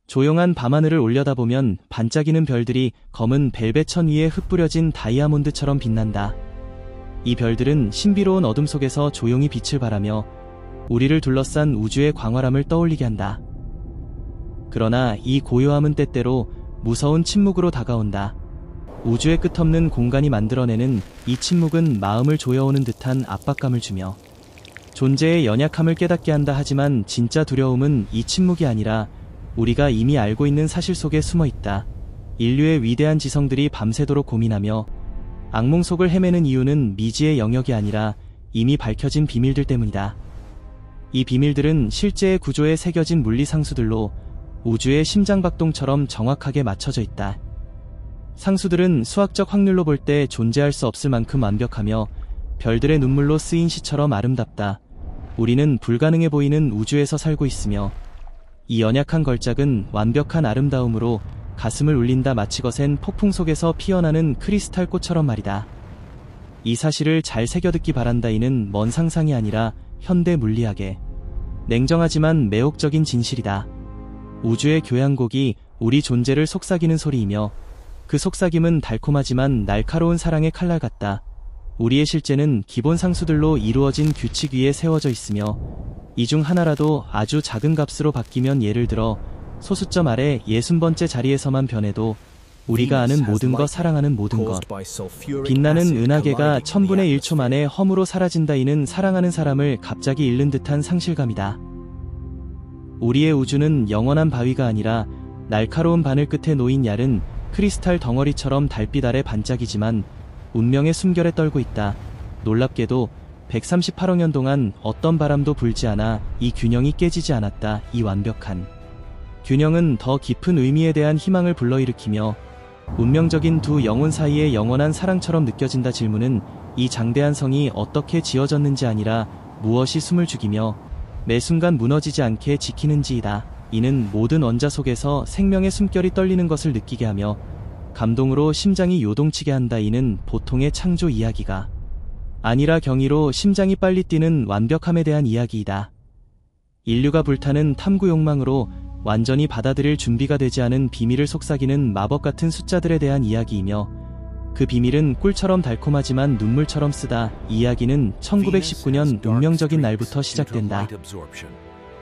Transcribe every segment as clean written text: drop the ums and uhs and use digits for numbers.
조용한 밤하늘을 올려다보면 반짝이는 별들이 검은 벨벳 천 위에 흩뿌려진 다이아몬드처럼 빛난다. 이 별들은 신비로운 어둠 속에서 조용히 빛을 발하며 우리를 둘러싼 우주의 광활함을 떠올리게 한다. 그러나 이 고요함은 때때로 무서운 침묵으로 다가온다. 우주의 끝없는 공간이 만들어내는 이 침묵은 마음을 조여오는 듯한 압박감을 주며 존재의 연약함을 깨닫게 한다. 하지만 진짜 두려움은 이 침묵이 아니라 우리가 이미 알고 있는 사실 속에 숨어 있다. 인류의 위대한 지성들이 밤새도록 고민하며 악몽 속을 헤매는 이유는 미지의 영역이 아니라 이미 밝혀진 비밀들 때문이다. 이 비밀들은 실제의 구조에 새겨진 물리 상수들로 우주의 심장박동처럼 정확하게 맞춰져 있다. 상수들은 수학적 확률로 볼 때 존재할 수 없을 만큼 완벽하며 별들의 눈물로 쓰인 시처럼 아름답다. 우리는 불가능해 보이는 우주에서 살고 있으며 이 연약한 걸작은 완벽한 아름다움으로 가슴을 울린다. 마치 거센 폭풍 속에서 피어나는 크리스탈 꽃처럼 말이다. 이 사실을 잘 새겨듣기 바란다. 이는 먼 상상이 아니라 현대 물리학의 냉정하지만 매혹적인 진실이다. 우주의 교향곡이 우리 존재를 속삭이는 소리이며 그 속삭임은 달콤하지만 날카로운 사랑의 칼날 같다. 우리의 실제는 기본 상수들로 이루어진 규칙 위에 세워져 있으며 이 중 하나라도 아주 작은 값으로 바뀌면, 예를 들어 소수점 아래 60번째 자리에서만 변해도 우리가 아는 모든 것, 사랑하는 모든 것, 빛나는 은하계가 1000분의 1초 만에 허무로 사라진다. 이는 사랑하는 사람을 갑자기 잃는 듯한 상실감이다. 우리의 우주는 영원한 바위가 아니라 날카로운 바늘 끝에 놓인 얇은 크리스탈 덩어리처럼 달빛 아래 반짝이지만 운명의 숨결에 떨고 있다. 놀랍게도 138억 년 동안 어떤 바람도 불지 않아 이 균형이 깨지지 않았다. 이 완벽한 균형은 더 깊은 의미에 대한 희망을 불러일으키며 운명적인 두 영혼 사이의 영원한 사랑처럼 느껴진다. 질문은 이 장대한 성이 어떻게 지어졌는지 아니라 무엇이 숨을 죽이며 매 순간 무너지지 않게 지키는지이다. 이는 모든 원자 속에서 생명의 숨결이 떨리는 것을 느끼게 하며 감동으로 심장이 요동치게 한다. 이는 보통의 창조 이야기가 아니라 경이로 심장이 빨리 뛰는 완벽함에 대한 이야기이다. 인류가 불타는 탐구 욕망으로 완전히 받아들일 준비가 되지 않은 비밀을 속삭이는 마법 같은 숫자들에 대한 이야기이며 그 비밀은 꿀처럼 달콤하지만 눈물처럼 쓰다. 이 이야기는 1919년 운명적인 날부터 시작된다.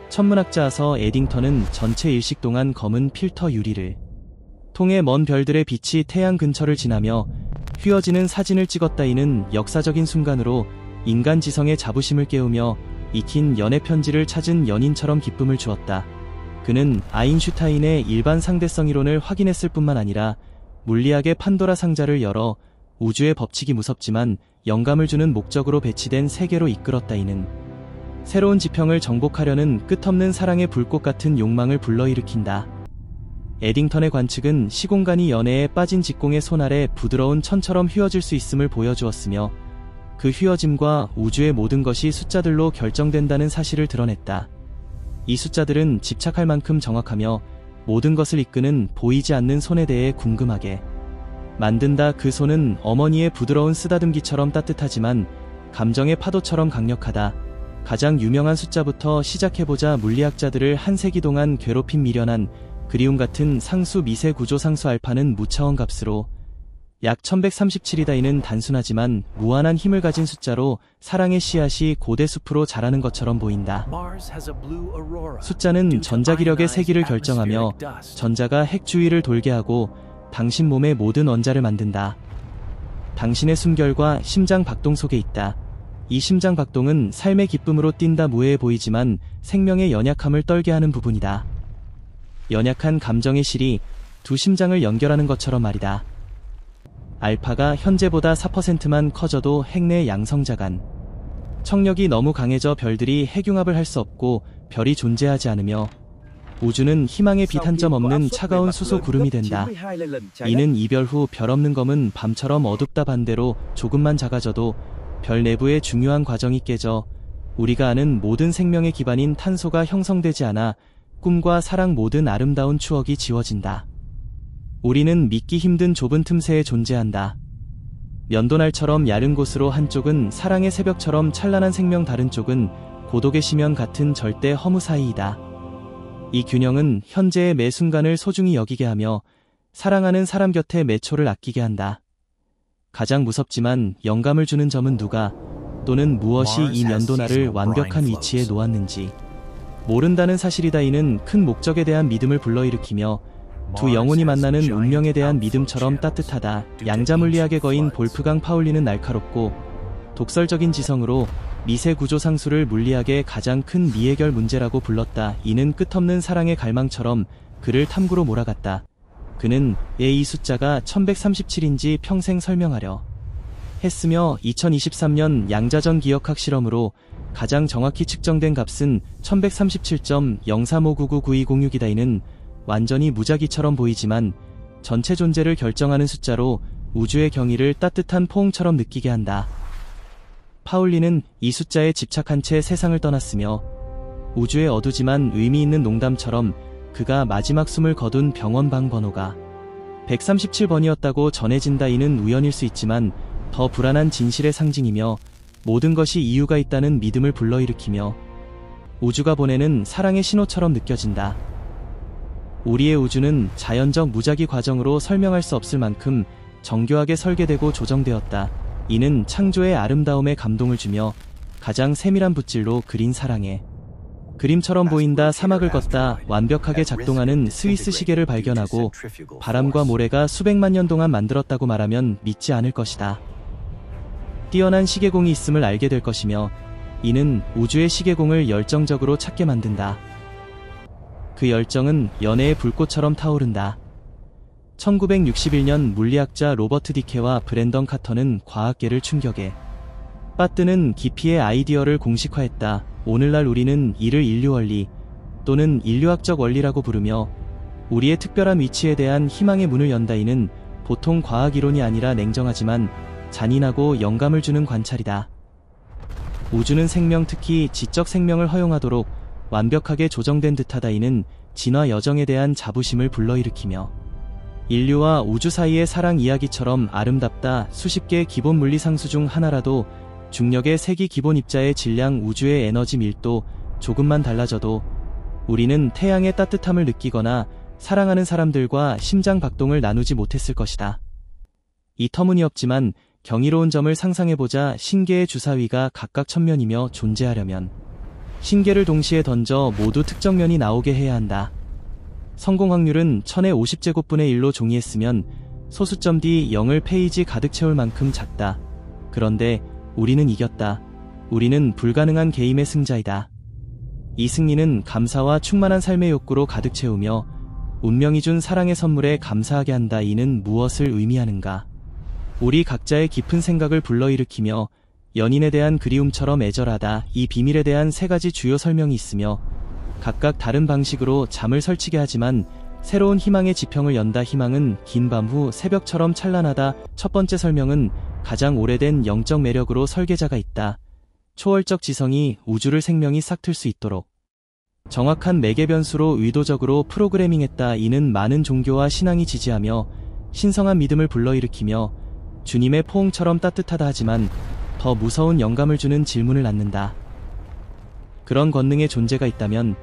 천문학자 아서 에딩턴은 전체 일식 동안 검은 필터 유리를 통해 먼 별들의 빛이 태양 근처를 지나며 휘어지는 사진을 찍었다. 이는 역사적인 순간으로 인간 지성의 자부심을 깨우며 익힌 연애 편지를 찾은 연인처럼 기쁨을 주었다. 그는 아인슈타인의 일반 상대성 이론을 확인했을 뿐만 아니라 물리학의 판도라 상자를 열어 우주의 법칙이 무섭지만 영감을 주는 목적으로 배치된 세계로 이끌었다. 이는 새로운 지평을 정복하려는 끝없는 사랑의 불꽃 같은 욕망을 불러일으킨다. 에딩턴의 관측은 시공간이 연애에 빠진 직공의 손 아래 부드러운 천처럼 휘어질 수 있음을 보여주었으며 그 휘어짐과 우주의 모든 것이 숫자들로 결정된다는 사실을 드러냈다. 이 숫자들은 집착할 만큼 정확하며 모든 것을 이끄는 보이지 않는 손에 대해 궁금하게 만든다. 그 손은 어머니의 부드러운 쓰다듬기처럼 따뜻하지만 감정의 파도처럼 강력하다. 가장 유명한 숫자부터 시작해보자. 물리학자들을 한 세기 동안 괴롭힌 미련한 그리움 같은 상수 미세 구조 상수 알파는 무차원 값으로 약 1137이다. 이는 단순하지만 무한한 힘을 가진 숫자로 사랑의 씨앗이 고대 숲으로 자라는 것처럼 보인다. 숫자는 전자기력의 세기를 결정하며 전자가 핵 주위를 돌게 하고 당신 몸의 모든 원자를 만든다. 당신의 숨결과 심장 박동 속에 있다. 이 심장 박동은 삶의 기쁨으로 뛴다. 무해해 보이지만 생명의 연약함을 떨게 하는 부분이다. 연약한 감정의 실이 두 심장을 연결하는 것처럼 말이다. 알파가 현재보다 4%만 커져도 핵 내 양성자 간 청력이 너무 강해져 별들이 핵융합을 할 수 없고 별이 존재하지 않으며 우주는 희망의 빛 한 점 없는 차가운 수소 구름이 된다. 이는 이별 후 별 없는 검은 밤처럼 어둡다. 반대로 조금만 작아져도 별 내부의 중요한 과정이 깨져 우리가 아는 모든 생명의 기반인 탄소가 형성되지 않아 꿈과 사랑, 모든 아름다운 추억이 지워진다. 우리는 믿기 힘든 좁은 틈새에 존재한다. 면도날처럼 얇은 곳으로 한쪽은 사랑의 새벽처럼 찬란한 생명, 다른 쪽은 고독의 심연 같은 절대 허무 사이이다. 이 균형은 현재의 매 순간을 소중히 여기게 하며 사랑하는 사람 곁에 매 초를 아끼게 한다. 가장 무섭지만 영감을 주는 점은 누가 또는 무엇이 이 면도날을 완벽한 위치에 놓았는지 모른다는 사실이다. 이는 큰 목적에 대한 믿음을 불러일으키며 두 영혼이 만나는 운명에 대한 믿음처럼 따뜻하다. 양자물리학의 거인 볼프강 파울리는 날카롭고 독설적인 지성으로 미세 구조 상수를 물리학의 가장 큰 미해결 문제라고 불렀다. 이는 끝없는 사랑의 갈망처럼 그를 탐구로 몰아갔다. 그는 왜 이 숫자가 1137인지 평생 설명하려 했으며 2023년 양자전 기억학 실험으로 가장 정확히 측정된 값은 1137.035999206이다. 이는 완전히 무작위처럼 보이지만 전체 존재를 결정하는 숫자로 우주의 경의를 따뜻한 포옹처럼 느끼게 한다. 파울리는 이 숫자에 집착한 채 세상을 떠났으며 우주의 어두지만 의미 있는 농담처럼 그가 마지막 숨을 거둔 병원 방 번호가 137번이었다고 전해진다. 이는 우연일 수 있지만 더 불안한 진실의 상징이며 모든 것이 이유가 있다는 믿음을 불러일으키며 우주가 보내는 사랑의 신호처럼 느껴진다. 우리의 우주는 자연적 무작위 과정으로 설명할 수 없을 만큼 정교하게 설계되고 조정되었다. 이는 창조의 아름다움에 감동을 주며 가장 세밀한 붓질로 그린 사랑의 그림처럼 보인다. 사막을 걷다 완벽하게 작동하는 스위스 시계를 발견하고 바람과 모래가 수백만 년 동안 만들었다고 말하면 믿지 않을 것이다. 뛰어난 시계공이 있음을 알게 될 것이며 이는 우주의 시계공을 열정적으로 찾게 만든다. 그 열정은 연애의 불꽃처럼 타오른다. 1961년 물리학자 로버트 디케와 브랜던 카터는 과학계를 충격에 빠뜨는 깊이의 아이디어를 공식화했다. 오늘날 우리는 이를 인류원리 또는 인류학적 원리라고 부르며 우리의 특별한 위치에 대한 희망의 문을 연다. 이는 보통 과학이론이 아니라 냉정하지만 잔인하고 영감을 주는 관찰이다. 우주는 생명, 특히 지적 생명을 허용하도록 완벽하게 조정된 듯하다. 이는 진화 여정에 대한 자부심을 불러일으키며 인류와 우주 사이의 사랑 이야기처럼 아름답다. 수십 개의 기본 물리 상수 중 하나라도 중력의 세기 기본 입자의 질량, 우주의 에너지 밀도 조금만 달라져도 우리는 태양의 따뜻함을 느끼거나 사랑하는 사람들과 심장 박동을 나누지 못했을 것이다. 이 터무니없지만 경이로운 점을 상상해보자. 신계의 주사위가 각각 천면이며 존재하려면 신계를 동시에 던져 모두 특정 면이 나오게 해야 한다. 성공 확률은 1000의 50제곱분의 1로 종이했으면 소수점 D 0을 페이지 가득 채울 만큼 작다. 그런데 우리는 이겼다. 우리는 불가능한 게임의 승자이다. 이 승리는 감사와 충만한 삶의 욕구로 가득 채우며 운명이 준 사랑의 선물에 감사하게 한다. 이는 무엇을 의미하는가? 우리 각자의 깊은 생각을 불러일으키며 연인에 대한 그리움처럼 애절하다. 이 비밀에 대한 세 가지 주요 설명이 있으며 각각 다른 방식으로 잠을 설치게 하지만 새로운 희망의 지평을 연다. 희망은 긴 밤 후 새벽처럼 찬란하다. 첫 번째 설명은 가장 오래된 영적 매력으로 설계자가 있다. 초월적 지성이 우주를 생명이 싹틀 수 있도록 정확한 매개 변수로 의도적으로 프로그래밍했다. 이는 많은 종교와 신앙이 지지하며 신성한 믿음을 불러일으키며 주님의 포옹처럼 따뜻하다 하지만 더 무서운 영감을 주는 질문을 낳는다. 그런 권능의 존재가 있다면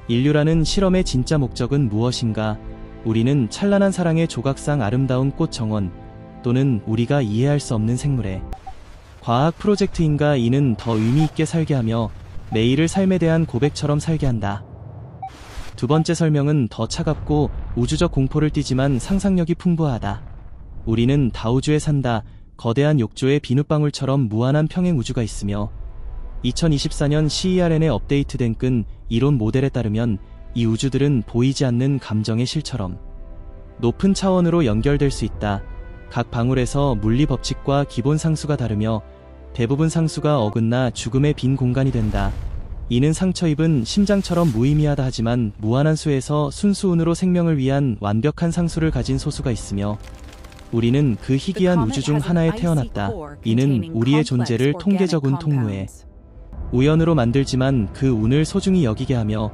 인류라는 실험의 진짜 목적은 무엇인가? 우리는 찬란한 사랑의 조각상 아름다운 꽃 정원 또는 우리가 이해할 수 없는 생물의 과학 프로젝트인가? 이는 더 의미 있게 살게 하며 매일을 삶에 대한 고백처럼 살게 한다. 두 번째 설명은 더 차갑고 우주적 공포를 띠지만 상상력이 풍부하다. 우리는 다우주에 산다. 거대한 욕조의 비눗방울처럼 무한한 평행 우주가 있으며 2024년 CERN에 업데이트된 끈 이론 모델에 따르면 이 우주들은 보이지 않는 감정의 실처럼 높은 차원으로 연결될 수 있다. 각 방울에서 물리 법칙과 기본 상수가 다르며 대부분 상수가 어긋나 죽음의 빈 공간이 된다. 이는 상처 입은 심장처럼 무의미하다 하지만 무한한 수에서 순수운으로 생명을 위한 완벽한 상수를 가진 소수가 있으며 우리는 그 희귀한 우주 중 하나에 태어났다. 이는 우리의 존재를 통계적 운 통로에 우연으로 만들지만 그 운을 소중히 여기게 하며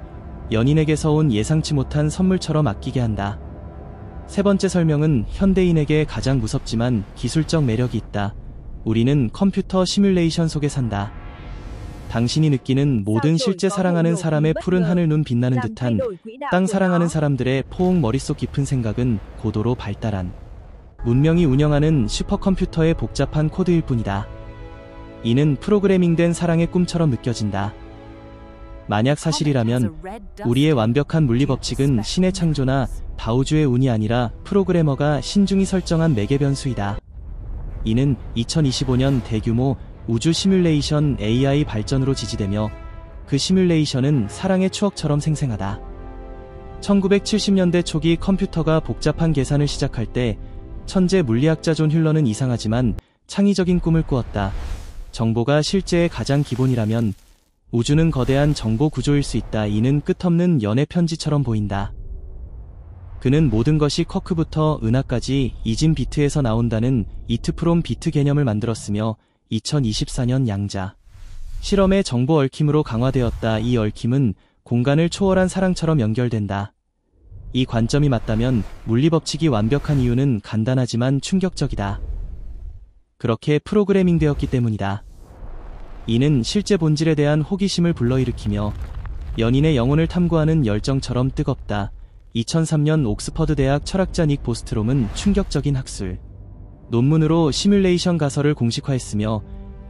연인에게서 온 예상치 못한 선물처럼 아끼게 한다. 세 번째 설명은 현대인에게 가장 무섭지만 기술적 매력이 있다. 우리는 컴퓨터 시뮬레이션 속에 산다. 당신이 느끼는 모든 실제 사랑하는 사람의 푸른 하늘 눈 빛나는 듯한 땅 사랑하는 사람들의 포옹 머릿속 깊은 생각은 고도로 발달한 문명이 운영하는 슈퍼컴퓨터의 복잡한 코드일 뿐이다. 이는 프로그래밍된 사랑의 꿈처럼 느껴진다. 만약 사실이라면 우리의 완벽한 물리 법칙은 신의 창조나 다우주의 운이 아니라 프로그래머가 신중히 설정한 매개 변수이다. 이는 2025년 대규모 우주 시뮬레이션 AI 발전으로 지지되며 그 시뮬레이션은 사랑의 추억처럼 생생하다. 1970년대 초기 컴퓨터가 복잡한 계산을 시작할 때 천재 물리학자 존 휜러는 이상하지만 창의적인 꿈을 꾸었다. 정보가 실제의 가장 기본이라면 우주는 거대한 정보 구조일 수 있다. 이는 끝없는 연애 편지처럼 보인다. 그는 모든 것이 쿼크부터 은하까지 이진 비트에서 나온다는 이트 프롬 비트 개념을 만들었으며 2024년 양자 실험의 정보 얽힘으로 강화되었다. 이 얽힘은 공간을 초월한 사랑처럼 연결된다. 이 관점이 맞다면 물리 법칙이 완벽한 이유는 간단하지만 충격적이다. 그렇게 프로그래밍되었기 때문이다. 이는 실제 본질에 대한 호기심을 불러일으키며 연인의 영혼을 탐구하는 열정처럼 뜨겁다. 2003년 옥스퍼드 대학 철학자 닉 보스트롬은 충격적인 학술 논문으로 시뮬레이션 가설을 공식화했으며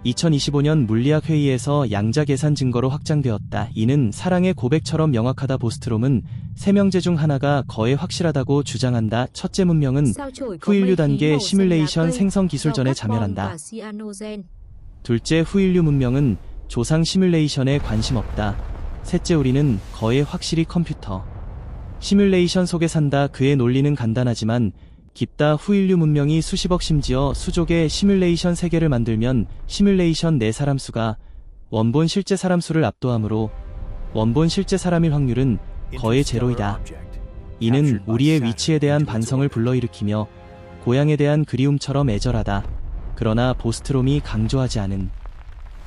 2025년 물리학 회의에서 양자 계산 증거로 확장되었다. 이는 사랑의 고백처럼 명확하다. 보스트롬은 세 명제 중 하나가 거의 확실하다고 주장한다. 첫째 문명은 후인류 단계 시뮬레이션 생성 기술전에 자멸한다. 둘째, 후인류 문명은 조상 시뮬레이션에 관심 없다. 셋째, 우리는 거의 확실히 컴퓨터 시뮬레이션 속에 산다. 그의 논리는 간단하지만 깊다. 후인류 문명이 수십억 심지어 수족의 시뮬레이션 세계를 만들면 시뮬레이션 내 사람 수가 원본 실제 사람 수를 압도하므로 원본 실제 사람일 확률은 거의 제로이다. 이는 우리의 위치에 대한 반성을 불러일으키며 고향에 대한 그리움처럼 애절하다. 그러나 보스트롬이 강조하지 않은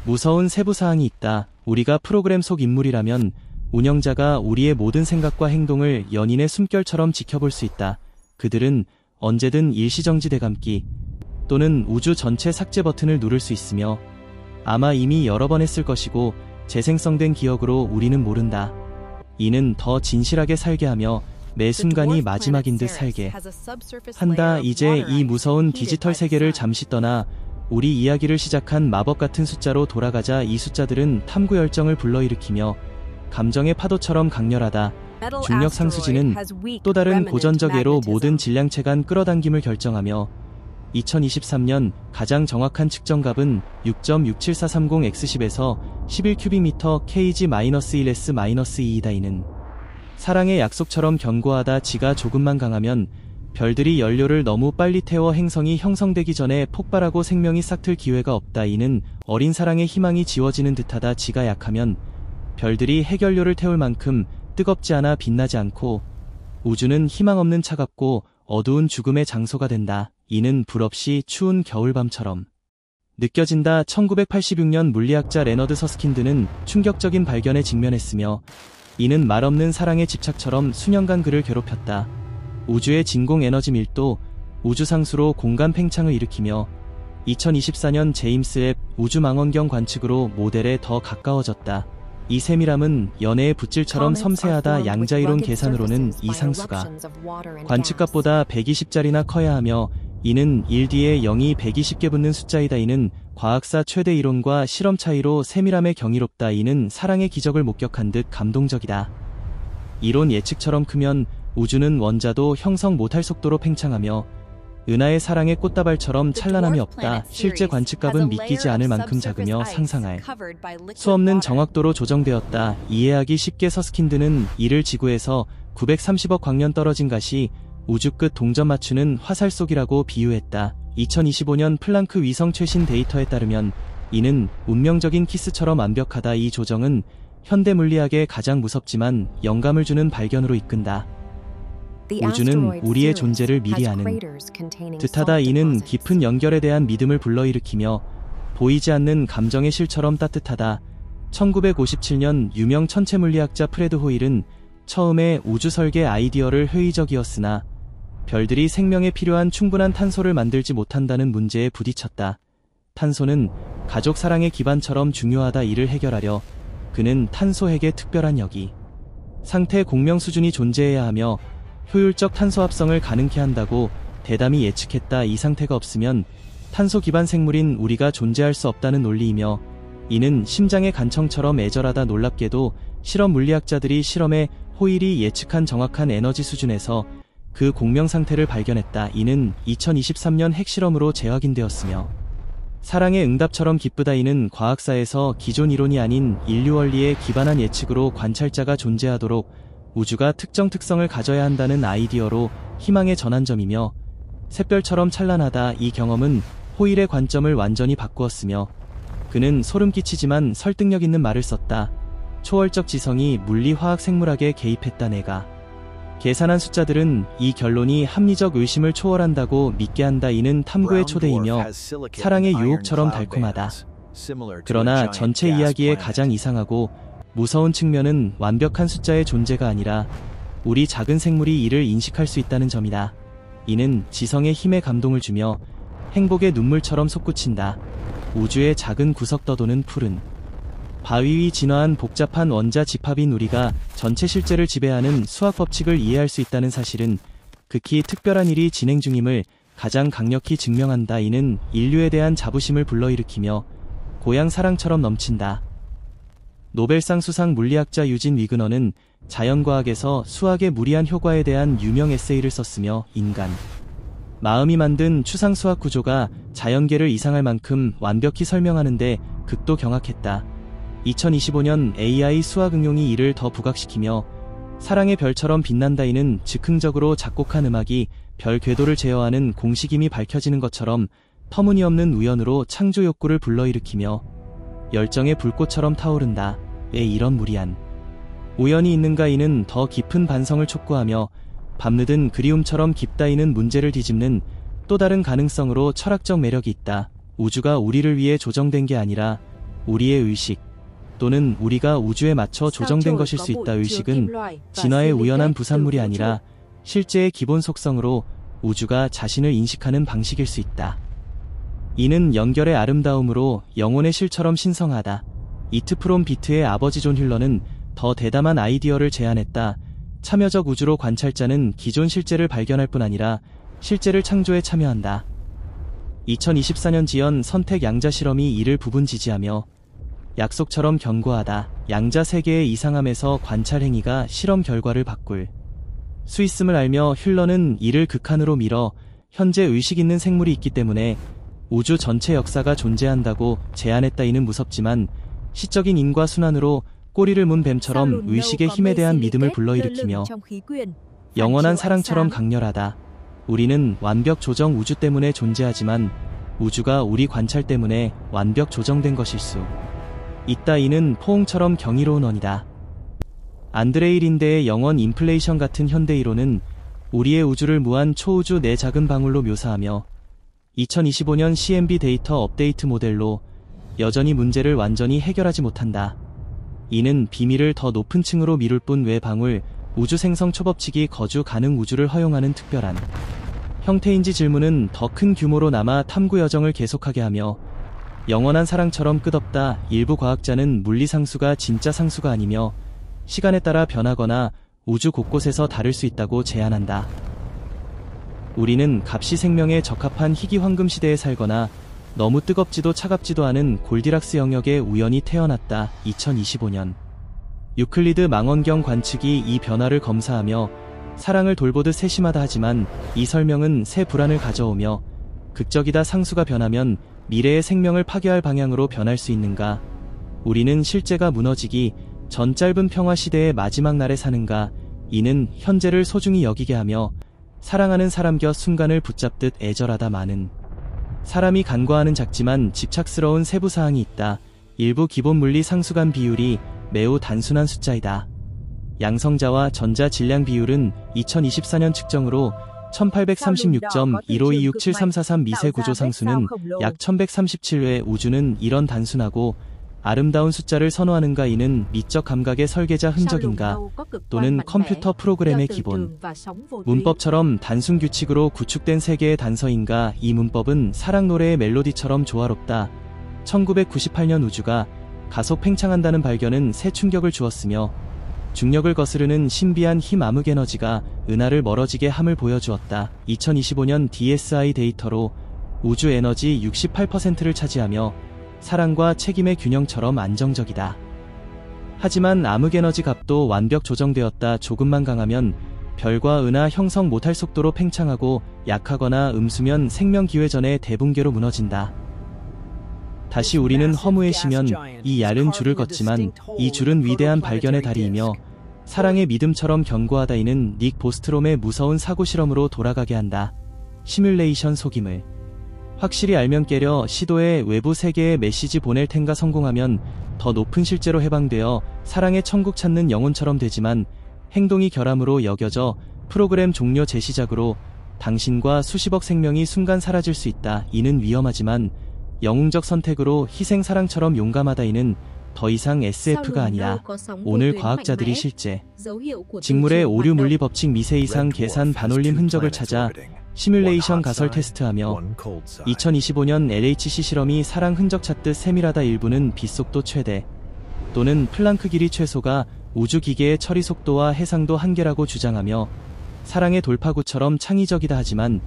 무서운 세부사항이 있다. 우리가 프로그램 속 인물이라면 운영자가 우리의 모든 생각과 행동을 연인의 숨결처럼 지켜볼 수 있다. 그들은 언제든 일시정지 되감기 또는 우주 전체 삭제 버튼을 누를 수 있으며 아마 이미 여러 번 했을 것이고 재생성된 기억으로 우리는 모른다. 이는 더 진실하게 살게 하며 매 순간이 마지막인 듯 살게 한다. 이제 이 무서운 디지털 세계를 잠시 떠나 우리 이야기를 시작한 마법 같은 숫자로 돌아가자. 이 숫자들은 탐구 열정을 불러일으키며 감정의 파도처럼 강렬하다. 중력 상수지는 또 다른 고전적 예로 모든 질량체간 끌어당김을 결정하며 2023년 가장 정확한 측정값은 6.67430x10에서 11큐빅미터 kg-1s-2이다. 이는 사랑의 약속처럼 견고하다. 지가 조금만 강하면 별들이 연료를 너무 빨리 태워 행성이 형성되기 전에 폭발하고 생명이 싹틀 기회가 없다. 이는 어린 사랑의 희망이 지워지는 듯하다. 지가 약하면 별들이 핵연료를 태울 만큼 뜨겁지 않아 빛나지 않고 우주는 희망 없는 차갑고 어두운 죽음의 장소가 된다. 이는 불 없이 추운 겨울밤처럼 느껴진다. 1986년 물리학자 레너드 서스킨드는 충격적인 발견에 직면했으며 이는 말없는 사랑의 집착처럼 수년간 그를 괴롭혔다. 우주의 진공 에너지 밀도, 우주상수로 공간 팽창을 일으키며 2024년 제임스 웹 우주망원경 관측으로 모델에 더 가까워졌다. 이 세밀함은 연애의 붓질처럼 섬세하다. 양자이론 계산으로는 이 상수가 관측값보다 120자리나 커야 하며 이는 1 뒤에 0이 120개 붙는 숫자이다. 이는 과학사 최대 이론과 실험 차이로 세밀함에 경이롭다. 이는 사랑의 기적을 목격한 듯 감동적이다. 이론 예측처럼 크면 우주는 원자도 형성 못할 속도로 팽창하며 은하의 사랑의 꽃다발처럼 찬란함이 없다. 실제 관측값은 믿기지 않을 만큼 작으며 상상할 수 없는 정확도로 조정되었다. 이해하기 쉽게 서스킨드는 이를 지구에서 930억 광년 떨어진 가시 우주 끝 동전 맞추는 화살 쏘기라고 비유했다. 2025년 플랑크 위성 최신 데이터에 따르면 이는 운명적인 키스처럼 완벽하다. 이 조정은 현대 물리학의 가장 무섭지만 영감을 주는 발견으로 이끈다. 우주는 우리의 존재를 미리 아는 듯하다. 이는 깊은 연결에 대한 믿음을 불러일으키며 보이지 않는 감정의 실처럼 따뜻하다. 1957년 유명 천체물리학자 프레드 호일은 처음에 우주 설계 아이디어를 회의적이었으나 별들이 생명에 필요한 충분한 탄소를 만들지 못한다는 문제에 부딪혔다. 탄소는 가족 사랑의 기반처럼 중요하다. 이를 해결하려 그는 탄소핵의 특별한 여기 상태 공명 수준이 존재해야 하며 효율적 탄소 합성을 가능케 한다고 대담히 예측했다. 이 상태가 없으면 탄소 기반 생물인 우리가 존재할 수 없다는 논리이며, 이는 심장의 간청처럼 애절하다. 놀랍게도 실험 물리학자들이 실험의 호일이 예측한 정확한 에너지 수준에서 그 공명 상태를 발견했다. 이는 2023년 핵실험으로 재확인되었으며, 사랑의 응답처럼 기쁘다. 이는 과학사에서 기존 이론이 아닌 인류 원리에 기반한 예측으로 관찰자가 존재하도록 우주가 특정 특성을 가져야 한다는 아이디어로 희망의 전환점이며, 샛별처럼 찬란하다. 이 경험은 호일의 관점을 완전히 바꾸었으며, 그는 소름 끼치지만 설득력 있는 말을 썼다. 초월적 지성이 물리 화학 생물학에 개입했다. 내가 계산한 숫자들은 이 결론이 합리적 의심을 초월한다고 믿게 한다. 이는 탐구의 초대이며 사랑의 유혹처럼 달콤하다. 그러나 전체 이야기의 가장 이상하고 무서운 측면은 완벽한 숫자의 존재가 아니라 우리 작은 생물이 이를 인식할 수 있다는 점이다. 이는 지성의 힘에 감동을 주며 행복의 눈물처럼 솟구친다. 우주의 작은 구석 떠도는 푸른 바위 위 진화한 복잡한 원자 집합인 우리가 전체 실제를 지배하는 수학 법칙을 이해할 수 있다는 사실은 극히 특별한 일이 진행 중임을 가장 강력히 증명한다. 이는 인류에 대한 자부심을 불러일으키며 고향 사랑처럼 넘친다. 노벨상 수상 물리학자 유진 위그너는 자연과학에서 수학의 무리한 효과에 대한 유명 에세이를 썼으며, 인간 마음이 만든 추상수학 구조가 자연계를 이상할 만큼 완벽히 설명하는데 극도 경악했다. 2025년 AI 수학 응용이 이를 더 부각시키며 사랑의 별처럼 빛난다. 이는 즉흥적으로 작곡한 음악이 별 궤도를 제어하는 공식임이 밝혀지는 것처럼 터무니없는 우연으로 창조 욕구를 불러일으키며 열정의 불꽃처럼 타오른다. 왜 이런 무리한 우연이 있는가. 이는 더 깊은 반성을 촉구하며 밤늦은 그리움처럼 깊다. 이는 문제를 뒤집는 또 다른 가능성으로 철학적 매력이 있다. 우주가 우리를 위해 조정된 게 아니라 우리의 의식 또는 우리가 우주에 맞춰 조정된 것일 수 있다. 의식은 진화의 우연한 부산물이 아니라 실제의 기본 속성으로 우주가 자신을 인식하는 방식일 수 있다. 이는 연결의 아름다움으로 영혼의 실처럼 신성하다. 이트 프롬 비트의 아버지 존 힐러는 더 대담한 아이디어를 제안했다. 참여적 우주로 관찰자는 기존 실제를 발견할 뿐 아니라 실제를 창조에 참여한다. 2024년 지연 선택 양자 실험이 이를 부분 지지하며 약속처럼 견고하다. 양자 세계의 이상함에서 관찰 행위가 실험 결과를 바꿀 수 있음을 알며 힐러는 이를 극한으로 밀어 현재 의식 있는 생물이 있기 때문에 우주 전체 역사가 존재한다고 제안했다. 이는 무섭지만 시적인 인과 순환으로 꼬리를 문 뱀처럼 의식의 힘에 대한 믿음을 불러일으키며 영원한 사랑처럼 강렬하다. 우리는 완벽 조정 우주 때문에 존재하지만 우주가 우리 관찰 때문에 완벽 조정된 것일 수 있다. 이는 포옹처럼 경이로운 언이다. 안드레이 린데의 영원 인플레이션 같은 현대 이론은 우리의 우주를 무한 초우주 내 작은 방울로 묘사하며 2025년 CMB 데이터 업데이트 모델로 여전히 문제를 완전히 해결하지 못한다. 이는 비밀을 더 높은 층으로 미룰 뿐 외 방울 우주 생성 초법칙이 거주 가능 우주를 허용하는 특별한 형태인지 질문은 더 큰 규모로 남아 탐구 여정을 계속하게 하며 영원한 사랑처럼 끝없다. 일부 과학자는 물리 상수가 진짜 상수가 아니며 시간에 따라 변하거나 우주 곳곳에서 다를 수 있다고 제안한다. 우리는 값이 생명에 적합한 희귀 황금 시대에 살거나 너무 뜨겁지도 차갑지도 않은 골디락스 영역에 우연히 태어났다. 2025년 유클리드 망원경 관측이 이 변화를 검사하며 사랑을 돌보듯 세심하다. 하지만 이 설명은 새 불안을 가져오며 극적이다. 상수가 변하면 미래의 생명을 파괴할 방향으로 변할 수 있는가? 우리는 실제가 무너지기 전 짧은 평화 시대의 마지막 날에 사는가? 이는 현재를 소중히 여기게 하며 사랑하는 사람 곁 순간을 붙잡듯 애절하다. 많은 사람이 간과하는 작지만 집착스러운 세부사항이 있다. 일부 기본 물리 상수간 비율이 매우 단순한 숫자이다. 양성자와 전자 질량 비율은 2024년 측정으로 1836.15267343 미세 구조 상수는 약 1137회. 우주는 이런 단순하고 아름다운 숫자를 선호하는가? 이는 미적 감각의 설계자 흔적인가? 또는 컴퓨터 프로그램의 기본 문법처럼 단순 규칙으로 구축된 세계의 단서인가? 이 문법은 사랑 노래의 멜로디처럼 조화롭다. 1998년 우주가 가속 팽창한다는 발견은 새 충격을 주었으며 중력을 거스르는 신비한 힘 암흑에너지가 은하를 멀어지게 함을 보여주었다. 2025년 DSI 데이터로 우주 에너지 68%를 차지하며 사랑과 책임의 균형처럼 안정적이다. 하지만 암흑에너지 값도 완벽 조정되었다. 조금만 강하면 별과 은하 형성 못할 속도로 팽창하고 약하거나 음수면 생명 기회 전에 대붕괴로 무너진다. 다시 우리는 허무에 쉬면 이 얇은 줄을 걷지만 이 줄은 위대한 발견의 다리이며 사랑의 믿음처럼 견고하다. 이는 닉 보스트롬의 무서운 사고 실험으로 돌아가게 한다. 시뮬레이션 속임을 확실히 알면 깨려 시도해 외부 세계에 메시지 보낼 텐가. 성공하면 더 높은 실제로 해방되어 사랑의 천국 찾는 영혼처럼 되지만 행동이 결함으로 여겨져 프로그램 종료 제시작으로 당신과 수십억 생명이 순간 사라질 수 있다. 이는 위험하지만 영웅적 선택으로 희생 사랑처럼 용감하다. 이는 더 이상 SF가 아니야. 오늘 과학자들이 실제 직물의 오류 물리 법칙 미세 이상 계산 반올림 흔적을 찾아 시뮬레이션 가설 테스트하며 2025년 LHC 실험이 사랑 흔적 찾듯 세밀하다. 일부는 빛속도 최대 또는 플랑크 길이 최소가 우주 기계의 처리 속도와 해상도 한계라고 주장하며 사랑의 돌파구처럼 창의적이다. 하지만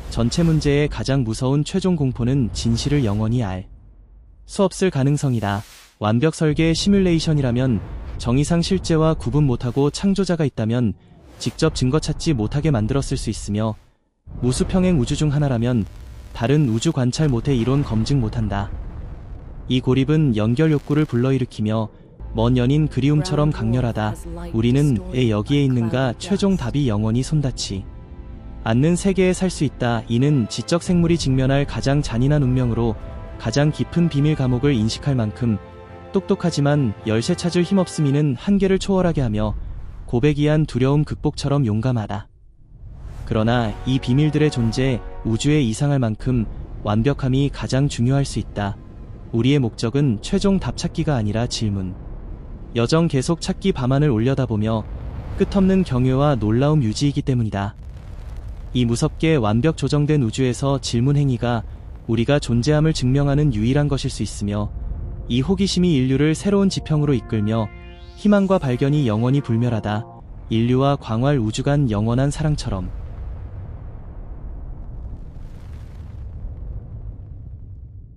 전체 문제의 가장 무서운 최종 공포는 진실을 영원히 알 수 없을 가능성이다. 완벽 설계의 시뮬레이션이라면 정의상 실제와 구분 못하고 창조자가 있다면 직접 증거 찾지 못하게 만들었을 수 있으며 무수평행 우주 중 하나라면 다른 우주 관찰 못해 이론 검증 못한다. 이 고립은 연결 욕구를 불러일으키며 먼 연인 그리움처럼 강렬하다. 우리는 왜 여기에 있는가? 최종 답이 영원히 손닿지 않는 세계에 살 수 있다. 이는 지적 생물이 직면할 가장 잔인한 운명으로 가장 깊은 비밀 감옥을 인식할 만큼 똑똑하지만 열쇠 찾을 힘없음. 이는 한계를 초월하게 하며 고백이한 두려움 극복처럼 용감하다. 그러나 이 비밀들의 존재, 우주에 이상할 만큼 완벽함이 가장 중요할 수 있다. 우리의 목적은 최종 답 찾기가 아니라 질문. 여정 계속 찾기 밤하늘 올려다보며 끝없는 경외와 놀라움 유지이기 때문이다. 이 무섭게 완벽 조정된 우주에서 질문 행위가 우리가 존재함을 증명하는 유일한 것일 수 있으며 이 호기심이 인류를 새로운 지평으로 이끌며 희망과 발견이 영원히 불멸하다. 인류와 광활 우주 간 영원한 사랑처럼.